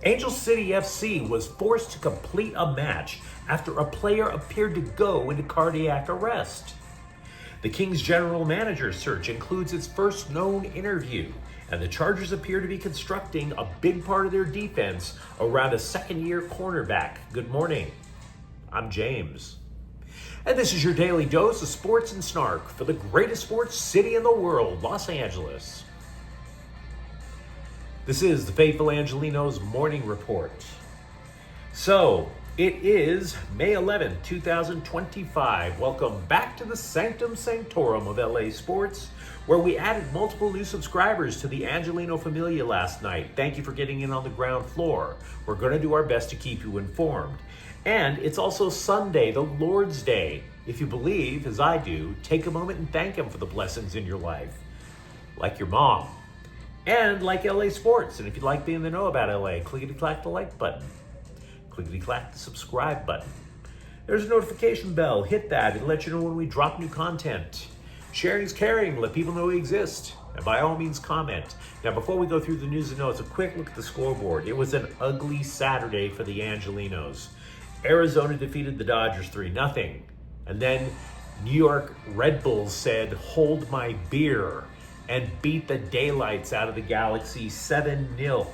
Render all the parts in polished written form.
Angel City FC was forced to complete a match after a player appeared to go into cardiac arrest. The Kings' general manager search includes its first known interview, and the Chargers appear to be constructing a big part of their defense around a second-year cornerback. Good morning. I'm James. And this is your daily dose of sports and snark for the greatest sports city in the world, Los Angeles. This is the Faithful Angelenos Morning Report. So, it is May 11th, 2025. Welcome back to the Sanctum Sanctorum of LA Sports, where we added multiple new subscribers to the Angeleno Familia last night. Thank you for getting in on the ground floor. We're going to do our best to keep you informed. And it's also Sunday, the Lord's Day. If you believe, as I do, take a moment and thank Him for the blessings in your life, like your mom. And like LA Sports. And if you'd like being in the know about LA, clickety-clack the like button. Clickety-clack the subscribe button. There's a notification bell. Hit that. It'll let you know when we drop new content. Sharing is caring. Let people know we exist. And by all means, comment. Now, before we go through the news and notes, a quick look at the scoreboard. It was an ugly Saturday for the Angelenos. Arizona defeated the Dodgers 3-0. And then New York Red Bulls said, hold my beer, and beat the daylights out of the Galaxy 7-0.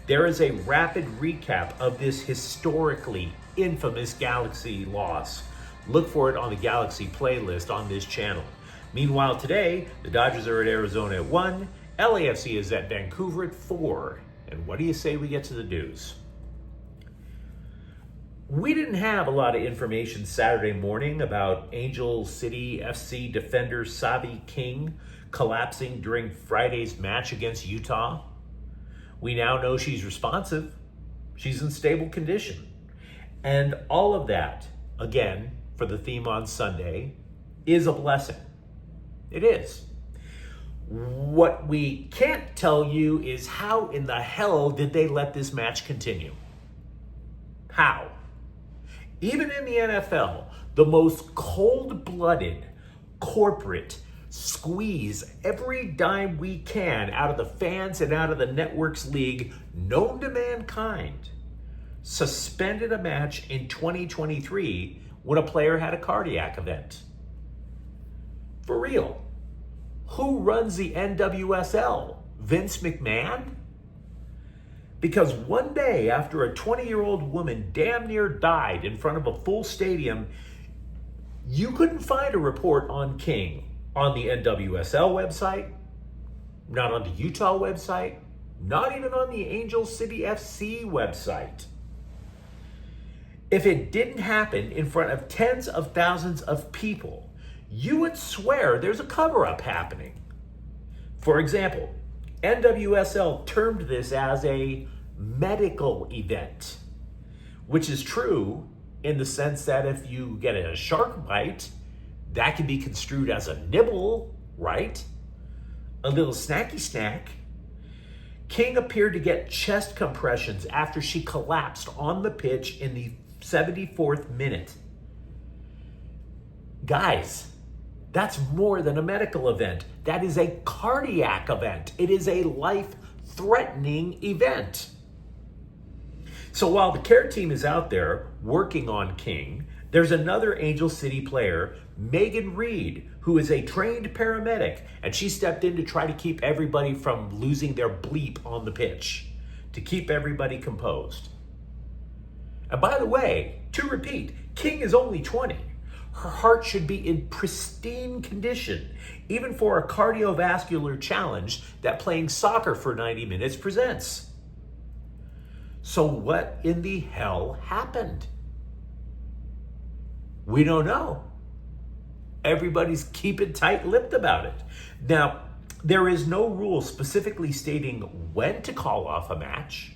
There is a rapid recap of this historically infamous Galaxy loss. Look for it on the Galaxy playlist on this channel. Meanwhile, today, the Dodgers are at Arizona at 1, LAFC is at Vancouver at 4. And what do you say we get to the news? We didn't have a lot of information Saturday morning about Angel City FC defender Savi King collapsing during Friday's match against Utah. We now know she's responsive. She's in stable condition. And all of that, again, for the theme on Sunday, is a blessing. It is. What we can't tell you is how in the hell did they let this match continue? How? Even in the NFL, the most cold-blooded, corporate, squeeze every dime we can out of the fans and out of the networks league known to mankind, suspended a match in 2023 when a player had a cardiac event. For real. Who runs the NWSL? Vince McMahon? Because one day after a 20-year-old woman damn near died in front of a full stadium, you couldn't find a report on King on the NWSL website, not on the Utah website, not even on the Angel City FC website. If it didn't happen in front of tens of thousands of people, you would swear there's a cover-up happening. For example, NWSL termed this as a medical event, which is true in the sense that if you get a shark bite, that can be construed as a nibble, right? A little snacky snack. King appeared to get chest compressions after she collapsed on the pitch in the 74th minute. Guys, that's more than a medical event. That is a cardiac event. It is a life-threatening event. So while the care team is out there working on King, there's another Angel City player, Megan Reed, who is a trained paramedic, and she stepped in to try to keep everybody from losing their bleep on the pitch, to keep everybody composed. And by the way, to repeat, King is only 20. Her heart should be in pristine condition, even for a cardiovascular challenge that playing soccer for 90 minutes presents. So what in the hell happened? We don't know. Everybody's keeping tight-lipped about it. Now, there is no rule specifically stating when to call off a match,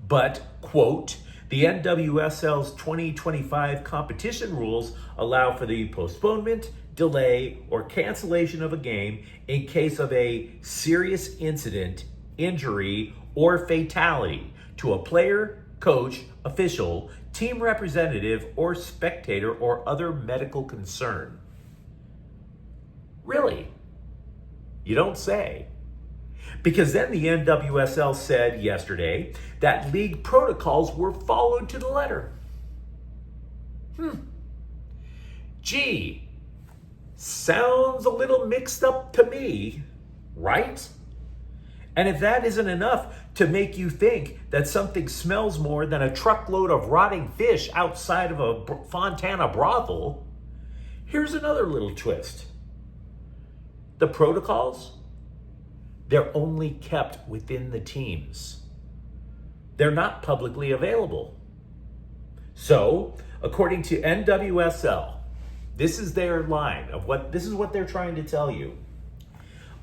but, quote, the NWSL's 2025 competition rules allow for the postponement, delay, or cancellation of a game in case of a serious incident, injury, or fatality to a player, coach, official, team representative, or spectator, or other medical concern. Really? You don't say. Because then the NWSL said yesterday that league protocols were followed to the letter. Gee, sounds a little mixed up to me, right? And if that isn't enough to make you think that something smells more than a truckload of rotting fish outside of a Fontana brothel, here's another little twist. The protocols, they're only kept within the teams. They're not publicly available. So, according to NWSL, this is their line of this is what they're trying to tell you.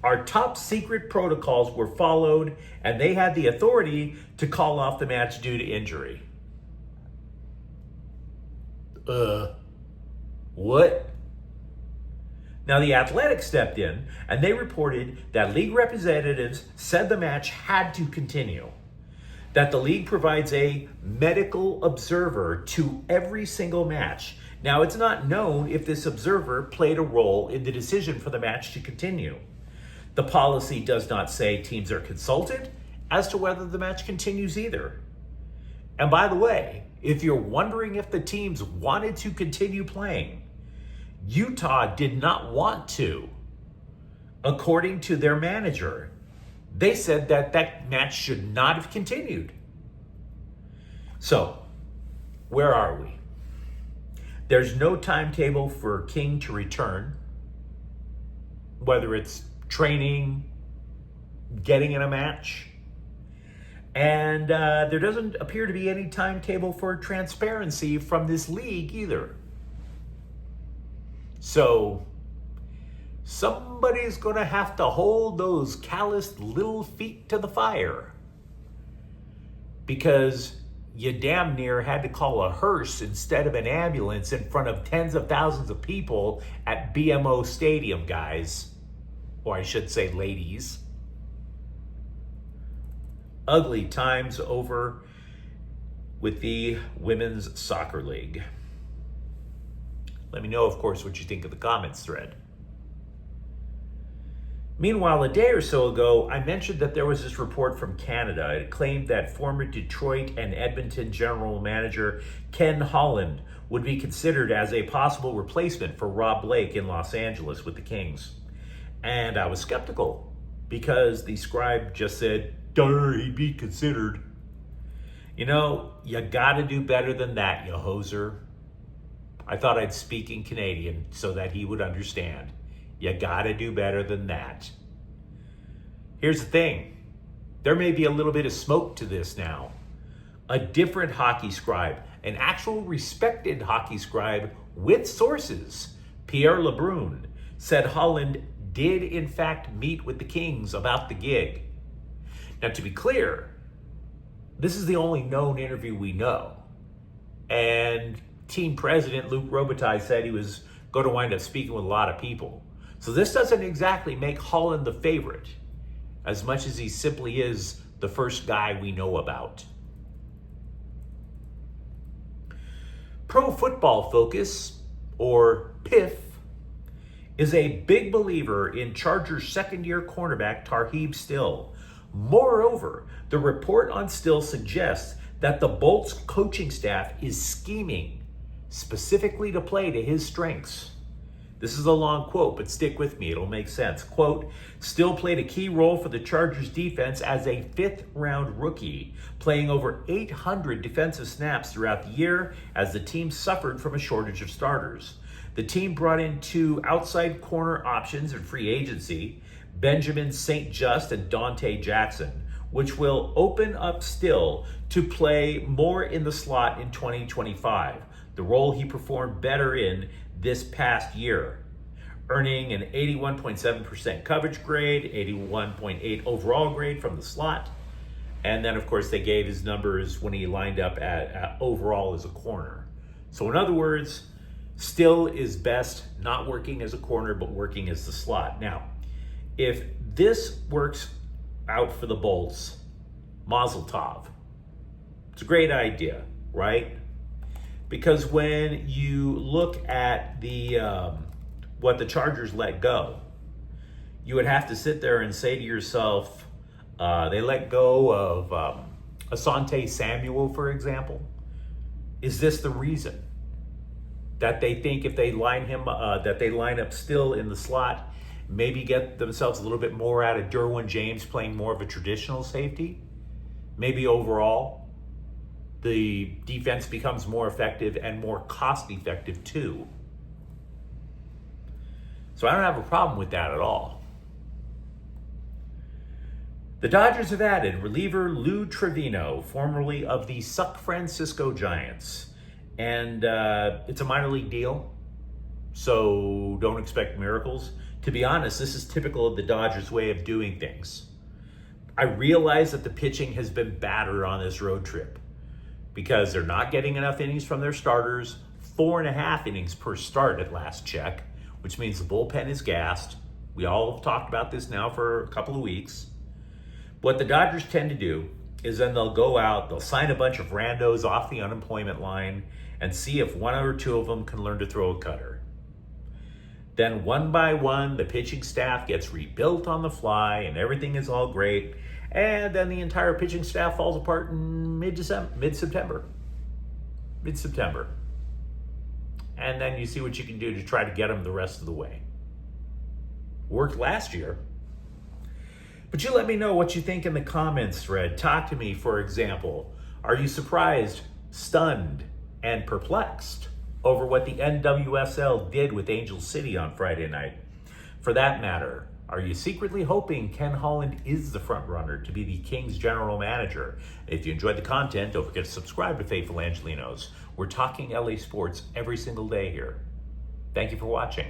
Our top secret protocols were followed, and they had the authority to call off the match due to injury. What? Now, The Athletic stepped in, and they reported that league representatives said the match had to continue, that the league provides a medical observer to every single match. Now, it's not known if this observer played a role in the decision for the match to continue. The policy does not say teams are consulted as to whether the match continues either. And by the way, if you're wondering if the teams wanted to continue playing, Utah did not want to. According to their manager, they said that that match should not have continued. So, where are we? There's no timetable for King to return, whether it's training, getting in a match. And there doesn't appear to be any timetable for transparency from this league either. So somebody's going to have to hold those calloused little feet to the fire, because you damn near had to call a hearse instead of an ambulance in front of tens of thousands of people at BMO Stadium, guys. Or I should say ladies. Ugly times over with the Women's Soccer League. Let me know, of course, what you think of the comments thread. Meanwhile, a day or so ago, I mentioned that there was this report from Canada. It claimed that former Detroit and Edmonton general manager Ken Holland would be considered as a possible replacement for Rob Blake in Los Angeles with the Kings. And I was skeptical because the scribe just said, "Duh, he'd be considered." You know, you gotta do better than that, you hoser. I thought I'd speak in Canadian so that he would understand. You gotta do better than that. Here's the thing. There may be a little bit of smoke to this now. A different hockey scribe, an actual respected hockey scribe with sources, Pierre Lebrun, said Holland did in fact meet with the Kings about the gig. Now, to be clear, this is the only known interview we know. And team president Luc Robitaille said he was going to wind up speaking with a lot of people. So this doesn't exactly make Holland the favorite, as much as he simply is the first guy we know about. Pro Football Focus, or PIF, is a big believer in Chargers second-year cornerback Tarheeb Still. Moreover, the report on Still suggests that the Bolts coaching staff is scheming specifically to play to his strengths. This is a long quote, but stick with me, it'll make sense. Quote, Still played a key role for the Chargers defense as a fifth-round rookie, playing over 800 defensive snaps throughout the year as the team suffered from a shortage of starters. The team brought in two outside corner options in free agency, Benjamin St. Just and Dante Jackson, which will open up Still to play more in the slot in 2025, the role he performed better in this past year, earning an 81.7% coverage grade, 81.8 overall grade from the slot. And then, of course, they gave his numbers when he lined up at overall as a corner. So in other words, Still is best not working as a corner, but working as the slot. Now, if this works out for the Bolts, Mazel Tov. It's a great idea, right? Because when you look at the what the Chargers let go, you would have to sit there and say to yourself, They let go of Asante Samuel, for example. Is this the reason that they think if they line him, that they line up still in the slot, maybe get themselves a little bit more out of Derwin James playing more of a traditional safety? Maybe overall, the defense becomes more effective and more cost effective too. So I don't have a problem with that at all. The Dodgers have added reliever Lou Trevino, formerly of the San Francisco Giants. And it's a minor league deal, so don't expect miracles. To be honest, this is typical of the Dodgers' way of doing things. I realize that the pitching has been battered on this road trip because they're not getting enough innings from their starters, 4.5 innings per start at last check, which means the bullpen is gassed. We all have talked about this now for a couple of weeks. What the Dodgers tend to do is then they'll go out, they'll sign a bunch of randos off the unemployment line and see if one or two of them can learn to throw a cutter. Then one by one, the pitching staff gets rebuilt on the fly and everything is all great. And then the entire pitching staff falls apart in mid-September. And then you see what you can do to try to get them the rest of the way. Worked last year. But you let me know what you think in the comments thread. Talk to me, for example. Are you surprised, stunned, and perplexed over what the NWSL did with Angel City on Friday night? For that matter, are you secretly hoping Ken Holland is the front runner to be the Kings general manager? If you enjoyed the content, don't forget to subscribe to Faithful Angelenos. We're talking LA sports every single day here. Thank you for watching.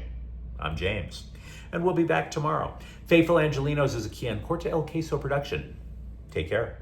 I'm James, and we'll be back tomorrow. Faithful Angelenos is a Kian Corte El Queso production. Take care.